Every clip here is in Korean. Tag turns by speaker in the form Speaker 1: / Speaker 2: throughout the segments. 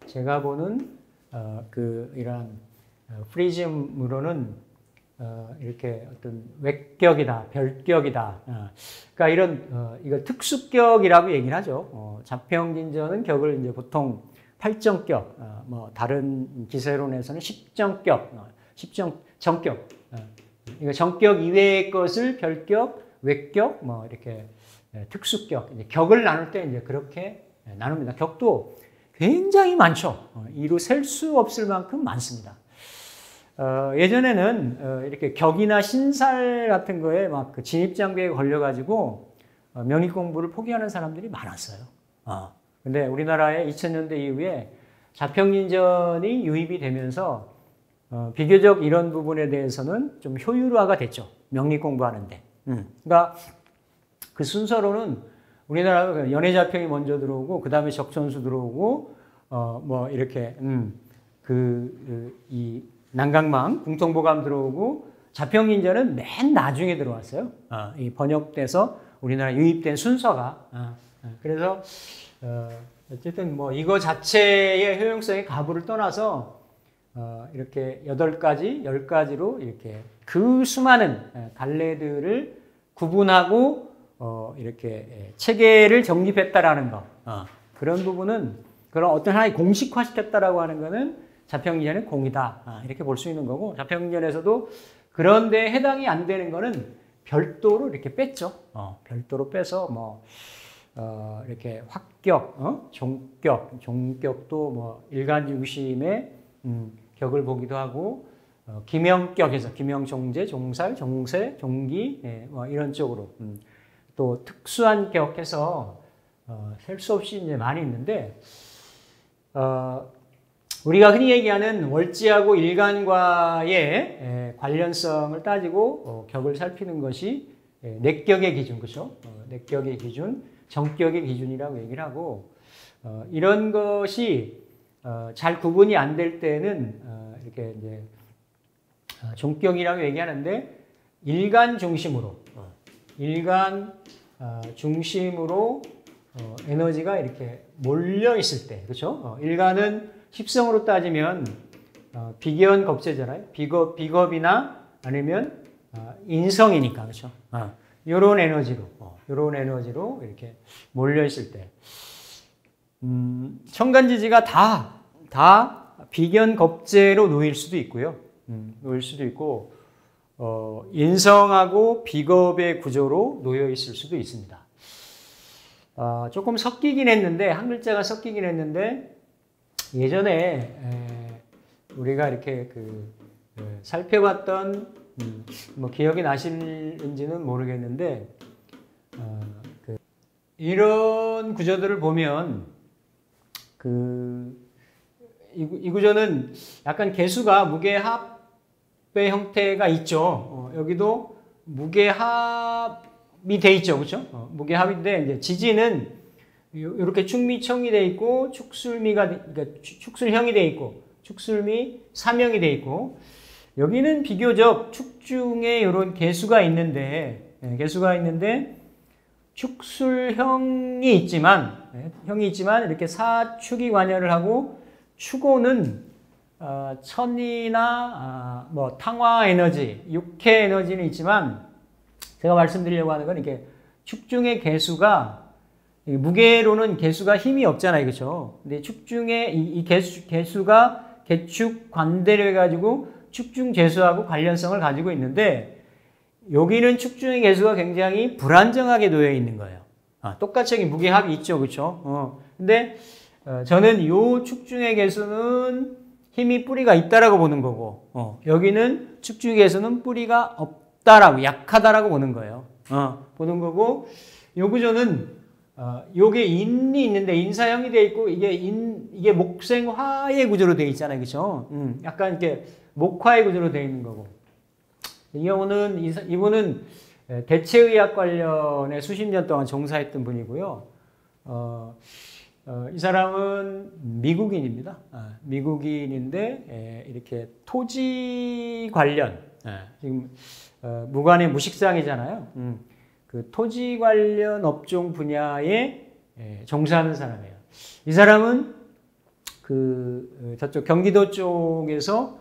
Speaker 1: 제가 보는 이러한 프리즘으로는 이렇게 어떤 외격이다, 별격이다. 그러니까 이걸 특수격이라고 얘기를 하죠. 자평진전은 격을 이제 보통 8정격, 뭐 다른 기세론에서는 10정격, 정격. 이거 정격 이외의 것을 별격, 외격, 뭐 이렇게 특수격, 이제 격을 나눌 때 이제 그렇게 나눕니다. 격도 굉장히 많죠. 이루 셀 수 없을 만큼 많습니다. 예전에는 이렇게 격이나 신살 같은 거에 막 그 진입장벽에 걸려가지고 명리 공부를 포기하는 사람들이 많았어요. 근데 우리나라의 2000년대 이후에 자평진전이 유입이 되면서 비교적 이런 부분에 대해서는 좀 효율화가 됐죠. 명리 공부하는데. 그러니까 그 순서로는 우리나라가 연해자평이 먼저 들어오고 그 다음에 적천수 들어오고 뭐 이렇게 이 난강망, 궁통보감 들어오고 자평진전은 맨 나중에 들어왔어요. 이 번역돼서 우리나라 유입된 순서가. 그래서 어쨌든 뭐 이거 자체의 효용성의 가부를 떠나서 이렇게 8가지, 10가지로 이렇게 그 수많은 갈래들을 구분하고 이렇게 체계를 정립했다라는 거. 그런 부분은 그런 어떤 하나의 공식화시켰다라고 하는 거는 자평진전의 공이다. 이렇게 볼 수 있는 거고, 자평진전에서도 그런데 해당이 안 되는 거는 별도로 이렇게 뺐죠. 별도로 빼서 뭐 이렇게 확격, 종격도 뭐 일간중심의 격을 보기도 하고, 기명격에서 기명종재, 종살, 종세, 종기, 뭐 이런 쪽으로 또 특수한 격해서 셀 수 없이 이제 많이 있는데, 우리가 흔히 얘기하는 월지하고 일간과의 관련성을 따지고 격을 살피는 것이 내격의 기준, 그렇죠? 내격의 기준, 정격의 기준이라고 얘기를 하고, 이런 것이 잘 구분이 안 될 때는 이렇게 이제 종격이라고 얘기하는데, 일간 중심으로 에너지가 이렇게 몰려 있을 때, 그렇죠? 일간은 십성으로 따지면 비견 겁재잖아요. 비겁이나 아니면 인성이니까, 그렇죠? 이런 에너지로 이렇게 몰려 있을 때, 천간지지가 다 비견 겁재로 놓일 수도 있고요. 놓일 수도 있고, 인성하고 비겁의 구조로 놓여 있을 수도 있습니다. 조금 섞이긴 했는데, 한 글자가 섞이긴 했는데, 예전에 우리가 이렇게 살펴봤던, 뭐 기억이 나실는지는 모르겠는데, 이런 구조들을 보면 이 구조는 약간 개수가 무게합의 형태가 있죠. 여기도 무게합이 돼 있죠, 그렇죠? 무게합인데 이제 지지는 이렇게 축미청이 돼 있고 그러니까 축술형이 돼 있고 축술미 삼형이 돼 있고, 여기는 비교적 축중에 이런 개수가 있는데 축술형이 있지만 이렇게 사축이 관여를 하고, 축오는 천이나 뭐 탕화 에너지, 육해 에너지는 있지만, 제가 말씀드리려고 하는 건 이게 축중의 개수가, 무게로는 개수가 힘이 없잖아요, 그렇죠? 근데 축중의 이 개수가 개축 관대를 해가지고 축중 재수하고 관련성을 가지고 있는데, 여기는 축중의 개수가 굉장히 불안정하게 놓여 있는 거예요. 똑같이 여기 무게합이 있죠, 그렇죠? 근데 저는 이 축중의 개수는 힘이 뿌리가 있다라고 보는 거고, 여기는 축중의 개수는 뿌리가 없다라고, 약하다라고 보는 거예요. 보는 거고, 요 구조는 요게 인이 있는데 인사형이 돼 있고, 이게 목생화의 구조로 돼 있잖아요, 그렇죠? 약간 이렇게 목화의 구조로 돼 있는 거고. 이분은 대체의학 관련에 수십 년 동안 종사했던 분이고요. 이 사람은 미국인입니다. 미국인인데 이렇게 토지 관련 지금 무관의 무식상이잖아요. 그 토지 관련 업종 분야에 종사하는 사람이에요. 이 사람은 저쪽 경기도 쪽에서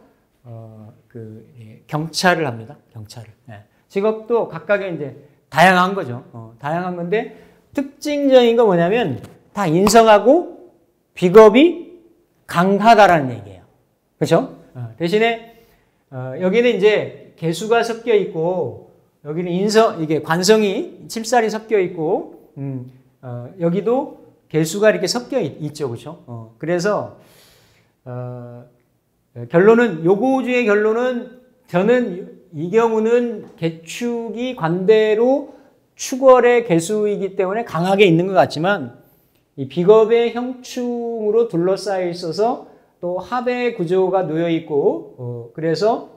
Speaker 1: 경찰을 합니다. 경찰을. 직업도 각각의 이제 다양한 거죠. 다양한 건데 특징적인 거 뭐냐면 다 인성하고 비겁이 강하다라는 얘기예요. 그렇죠? 대신에 여기는 이제 개수가 섞여 있고 여기는 이게 관성이 칠살이 섞여 있고 여기도 개수가 이렇게 섞여 있죠. 그렇죠? 그래서 결론은 요거 중에 결론은 저는 이 경우는 개축이 관대로 축월의 개수이기 때문에 강하게 있는 것 같지만 이 비겁의 형충으로 둘러싸여 있어서 또 합의 구조가 놓여 있고 그래서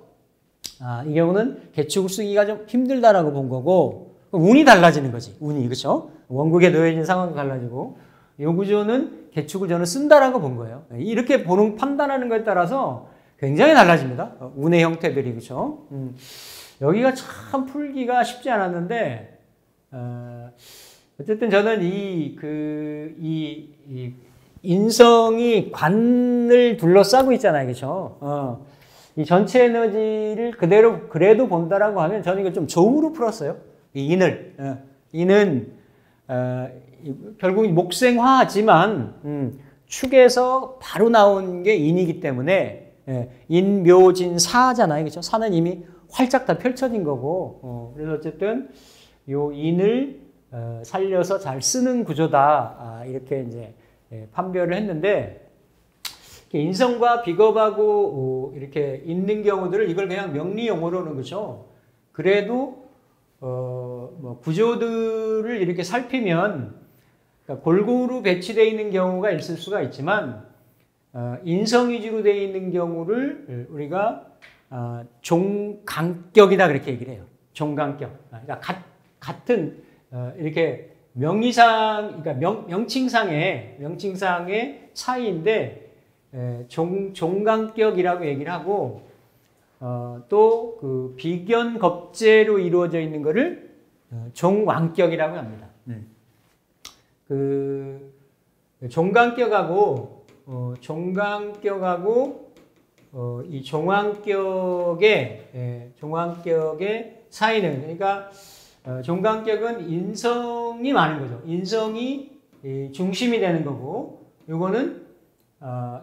Speaker 1: 이 경우는 개축을 쓰기가 좀 힘들다라고 본 거고 운이 달라지는 거지. 운이 그렇죠? 원국에 놓여 있는 상황도 달라지고 이 구조는 개축을 저는 쓴다라고 본 거예요. 이렇게 판단하는 것에 따라서 굉장히 달라집니다. 운의 형태들이 그렇죠? 여기가 참 풀기가 쉽지 않았는데 어쨌든 저는 이 인성이 관을 둘러싸고 있잖아요, 그렇죠? 이 전체 에너지를 그래도 본다라고 하면 저는 이거 좀 조우로 풀었어요. 이 인은 결국 목생화지만 축에서 바로 나온 게 인이기 때문에 인묘진사잖아요, 그렇죠? 사는 이미 활짝 다 펼쳐진 거고 그래서 어쨌든 요 인을 살려서 잘 쓰는 구조다 이렇게 이제 판별을 했는데 인성과 비겁하고 이렇게 있는 경우들을 이걸 그냥 명리 용어로는 그렇죠. 그래도 뭐 구조들을 이렇게 살피면 그러니까 골고루 배치되어 있는 경우가 있을 수가 있지만 인성 위주로 되어 있는 경우를 우리가 종강격이다 그렇게 얘기를 해요. 종강격. 그러니까 같은 이렇게 명의상 그러니까 명칭상의 차이인데 종강격이라고 얘기를 하고 또 그 비견겁제로 이루어져 있는 것을 종왕격이라고 합니다. 그 종강격하고 이 종왕격의 차이는 그러니까 종강격은 인성이 많은 거죠. 인성이 중심이 되는 거고 요거는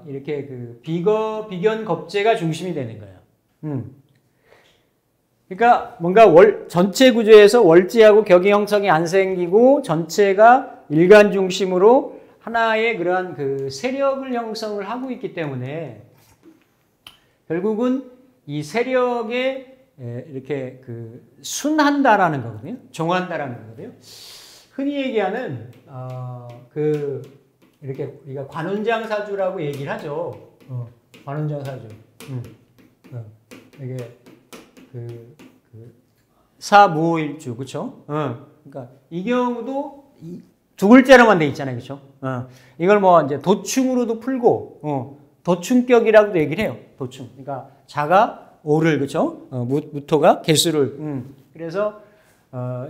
Speaker 1: 이렇게 그 비견겁제가 중심이 되는 거예요. 그러니까 뭔가 전체 구조에서 월지하고 격의 형성이 안 생기고 전체가 일간 중심으로 하나의 그러한 그 세력을 형성을 하고 있기 때문에 결국은 이 세력에 이렇게 그 순한다라는 거거든요. 종한다라는 거거든요. 흔히 얘기하는 이렇게 우리가 관운장사주라고 얘기를 하죠. 관운장사주. 이게 사무일주 그렇죠? 그러니까 이 경우도 두 글자로만 돼 있잖아요, 그렇죠? 이걸 뭐 이제 도충으로도 풀고 도충격이라고도 얘기를 해요. 도충. 그러니까 자가 오를 그렇죠? 무토가 개수를. 그래서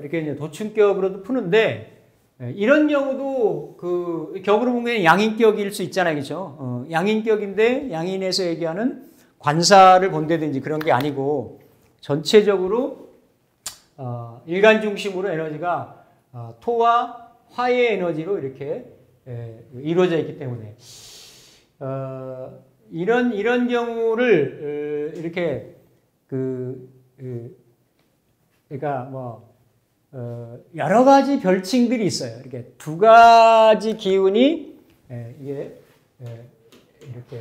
Speaker 1: 이렇게 이제 도충격으로도 푸는데 이런 경우도 그 격으로 보면 양인격일 수 있잖아요, 그렇죠? 양인격인데 양인에서 얘기하는 관사를 본다든지 그런 게 아니고 전체적으로 일간 중심으로 에너지가 토와 화의 에너지로 이렇게 이루어져 있기 때문에 이런 경우를 이렇게 그러니까 뭐 여러 가지 별칭들이 있어요. 이렇게 두 가지 기운이 이게 이렇게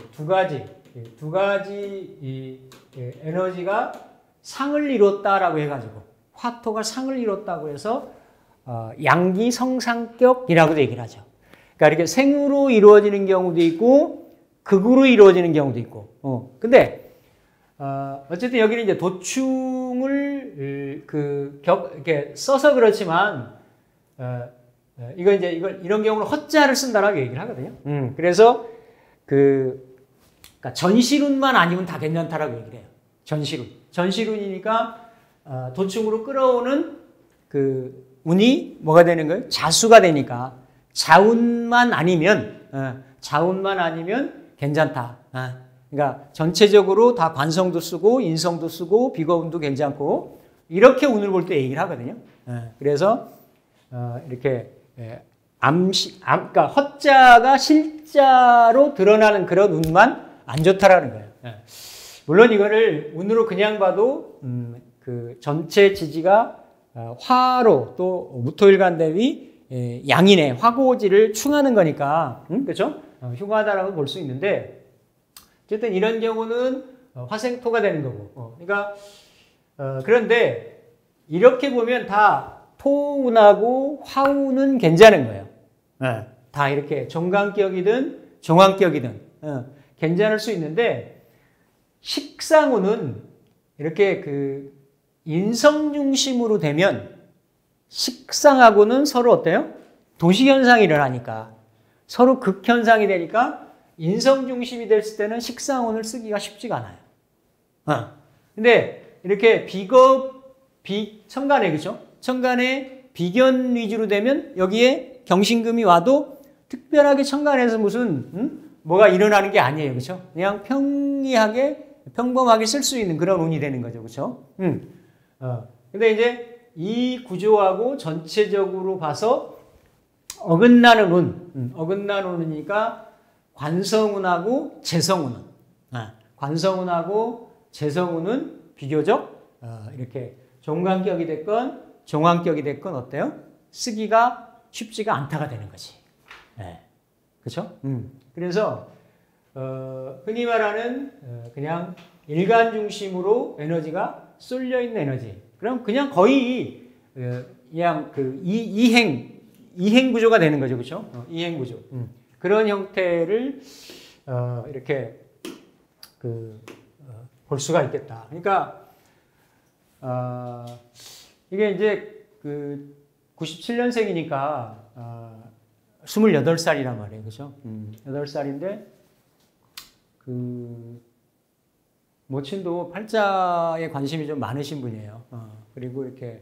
Speaker 1: 두 가지 이 에너지가 상을 이뤘다라고 해가지고 화토가 상을 이뤘다고 해서 양기 성상격이라고도 얘기를 하죠. 그러니까 이렇게 생으로 이루어지는 경우도 있고 극으로 이루어지는 경우도 있고. 근데 어쨌든 여기는 이제 도충을 이렇게 써서 그렇지만 이런 경우는 허자를 쓴다라고 얘기를 하거든요. 그래서 그러니까 전시룬만 아니면 다 괜찮다라고 얘기를 해요. 전시룬이니까 도충으로 끌어오는 그 운이 뭐가 되는 거예요? 자수가 되니까 자운만 아니면 괜찮다. 그러니까 전체적으로 다 관성도 쓰고 인성도 쓰고 비거운도 괜찮고 이렇게 운을 볼 때 얘기를 하거든요. 그래서 이렇게 그러니까 허자가 실자로 드러나는 그런 운만 안 좋다라는 거예요. 물론 이거를 운으로 그냥 봐도 그 전체 지지가 화로 또 무토일간대위 양인의 화고지를 충하는 거니까 그렇죠? 흉하다라고 볼 수 있는데 어쨌든 이런 경우는 화생토가 되는 거고 그러니까 그런데 이렇게 보면 다 토운하고 화운은 괜찮은 거예요. 다 이렇게 종간격이든 종황격이든 괜찮을 수 있는데 식상운은 이렇게 그 인성 중심으로 되면 식상하고는 서로 어때요? 도시현상이 일어나니까 서로 극현상이 되니까 인성 중심이 됐을 때는 식상운을 쓰기가 쉽지가 않아요. 근데 이렇게 천간에 그죠? 천간에 비견 위주로 되면 여기에 경신금이 와도 특별하게 천간에서 무슨 뭐가 일어나는 게 아니에요. 그렇죠? 그냥 평범하게 쓸 수 있는 그런 운이 되는 거죠. 그렇죠? 근데 이제 이 구조하고 전체적으로 봐서 어긋나는 운이니까 관성운하고 재성운은 관성운하고 재성운은 비교적 이렇게 종간격이 됐건 종황격이 됐건 어때요? 쓰기가 쉽지가 않다가 되는 거지. 그렇죠? 그래서 흔히 말하는 그냥 일간 중심으로 에너지가 쏠려 있는 에너지. 그럼 그냥 거의 그냥 그 이행 구조가 되는 거죠, 그렇죠? 이행 구조. 그런 형태를 이렇게 볼 수가 있겠다. 그러니까 이게 이제 그 97년생이니까 28살이란 말이에요, 그렇죠? 8살인데 그 모친도 팔자에 관심이 좀 많으신 분이에요. 그리고 이렇게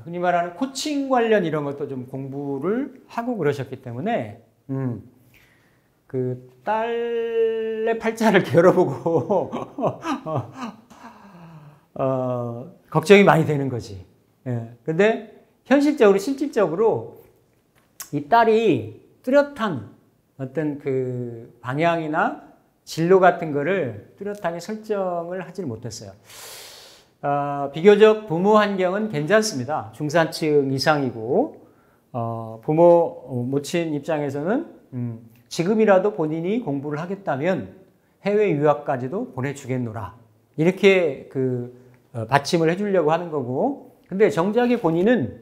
Speaker 1: 흔히 말하는 코칭 관련 이런 것도 좀 공부를 하고 그러셨기 때문에 그 딸의 팔자를 겨뤄보고 걱정이 많이 되는 거지. 근데 실질적으로 이 딸이 뚜렷한 어떤 그 방향이나 진로 같은 거를 뚜렷하게 설정을 하지를 못했어요. 비교적 부모 환경은 괜찮습니다. 중산층 이상이고 모친 입장에서는 지금이라도 본인이 공부를 하겠다면 해외 유학까지도 보내주겠노라 이렇게 받침을 해주려고 하는 거고, 근데 정작에 본인은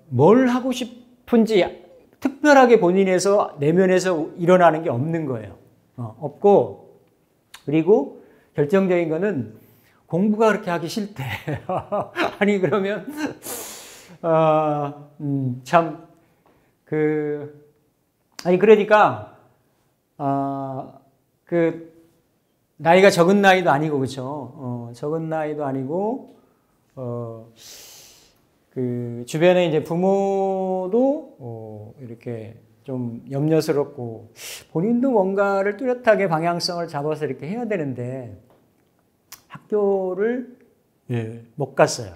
Speaker 1: 뭘 하고 싶은지 특별하게 본인에서 내면에서 일어나는 게 없는 거예요. 없고, 그리고 결정적인 거는 공부가 그렇게 하기 싫대. 아니 그러면 그러니까 나이가 적은 나이도 아니고 그렇죠. 적은 나이도 아니고 그 주변에 이제 부모도 이렇게 좀 염려스럽고 본인도 뭔가를 뚜렷하게 방향성을 잡아서 이렇게 해야 되는데 학교를 못 갔어요.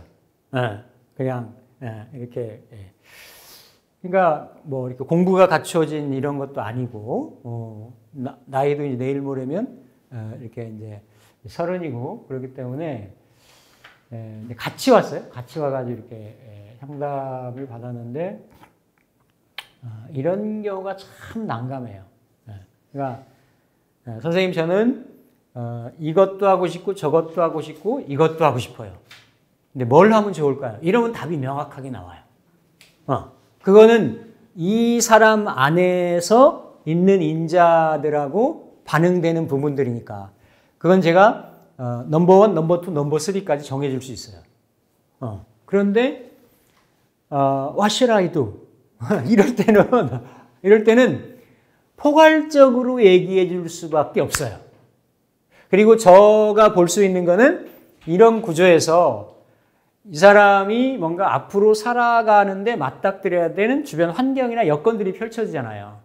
Speaker 1: 그냥 이렇게 그러니까 뭐 이렇게 공부가 갖추어진 이런 것도 아니고 나이도 이제 내일 모레면 이렇게 이제 30이고 그렇기 때문에 같이 왔어요. 같이 와가지고 이렇게 상담을 받았는데 이런 경우가 참 난감해요. 그러니까 선생님 저는 이것도 하고 싶고 저것도 하고 싶고 이것도 하고 싶어요. 근데 뭘 하면 좋을까요? 이러면 답이 명확하게 나와요. 그거는 이 사람 안에서 있는 인자들하고 반응되는 부분들이니까 그건 제가 넘버 1, 넘버 2, 넘버 3까지 정해줄 수 있어요. 그런데 What should I do? 이럴 때는 포괄적으로 얘기해 줄 수밖에 없어요. 그리고 저가 볼 수 있는 거는 이런 구조에서 이 사람이 뭔가 앞으로 살아가는데 맞닥뜨려야 되는 주변 환경이나 여건들이 펼쳐지잖아요.